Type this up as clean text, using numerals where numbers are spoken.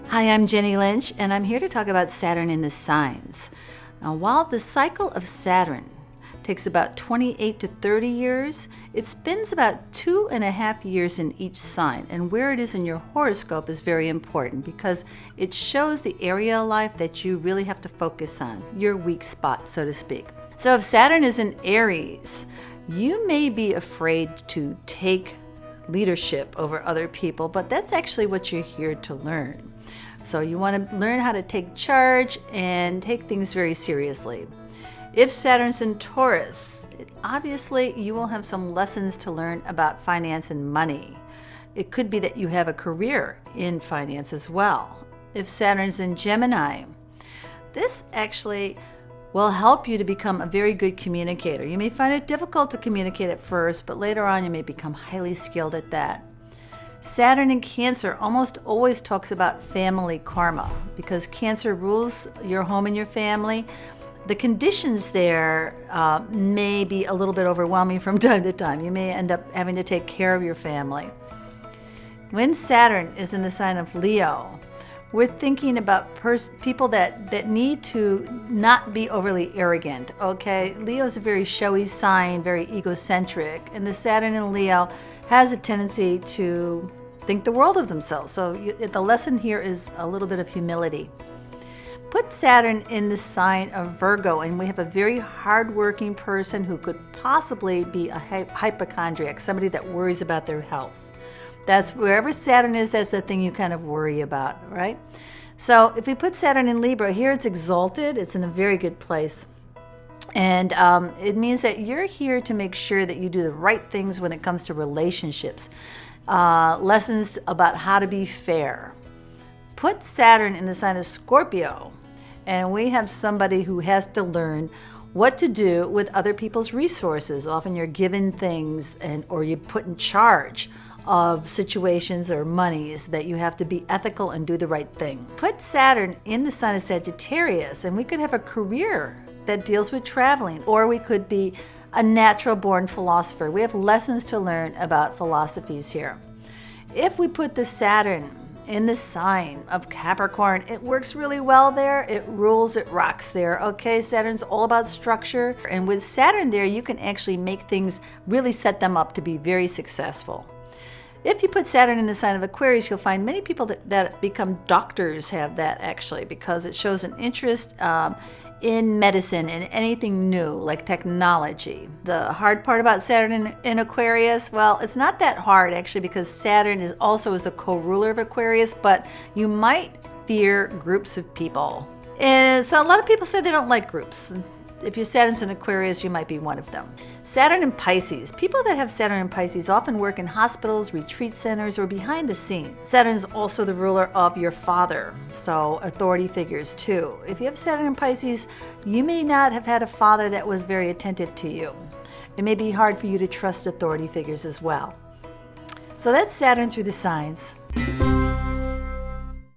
Hi, I'm Jenny Lynch, and I'm here to talk about Saturn in the signs. Now, while the cycle of Saturn takes about 28 to 30 years, it spends about 2.5 years in each sign, and where it is in your horoscope is very important because it shows the area of life that you really have to focus on, your weak spot, so to speak. So if Saturn is in Aries, you may be afraid to take leadership over other people, but that's actually what you're here to learn. So you want to learn how to take charge and take things very seriously. If Saturn's in Taurus, obviously you will have some lessons to learn about finance and money. It could be that you have a career in finance as well. If Saturn's in Gemini, this actually will help you to become a very good communicator. You may find it difficult to communicate at first, but later on you may become highly skilled at that. Saturn in Cancer almost always talks about family karma because Cancer rules your home and your family. The conditions there may be a little bit overwhelming from time to time. You may end up having to take care of your family. When Saturn is in the sign of Leo, we're thinking about people that need to not be overly arrogant, okay? Leo is a very showy sign, very egocentric, and the Saturn in Leo has a tendency to think the world of themselves. So the lesson here is a little bit of humility. Put Saturn in the sign of Virgo, and we have a very hardworking person who could possibly be a hypochondriac, somebody that worries about their health. That's wherever Saturn is, that's the thing you kind of worry about, right? So if we put Saturn in Libra, here it's exalted, it's in a very good place. And it means that you're here to make sure that you do the right things when it comes to relationships. Lessons about how to be fair. Put Saturn in the sign of Scorpio, and we have somebody who has to learn what to do with other people's resources. Often you're given things or you're put in charge of situations or monies that you have to be ethical and do the right thing. Put Saturn in the sign of Sagittarius, and we could have a career that deals with traveling, or we could be a natural born philosopher. We have lessons to learn about philosophies here. If we put the Saturn in the sign of Capricorn, it works really well there. It rules, it rocks there. Okay, Saturn's all about structure. And with Saturn there, you can actually make things, really set them up to be very successful. If you put Saturn in the sign of Aquarius, you'll find many people that become doctors have that actually, because it shows an interest in medicine and anything new like technology. The hard part about Saturn in Aquarius, well, it's not that hard actually, because Saturn is also the co-ruler of Aquarius, but you might fear groups of people. And so a lot of people say they don't like groups. If your Saturn's in Aquarius, you might be one of them. Saturn in Pisces. People that have Saturn in Pisces often work in hospitals, retreat centers, or behind the scenes. Saturn is also the ruler of your father, so authority figures too. If you have Saturn in Pisces, you may not have had a father that was very attentive to you. It may be hard for you to trust authority figures as well. So that's Saturn through the signs.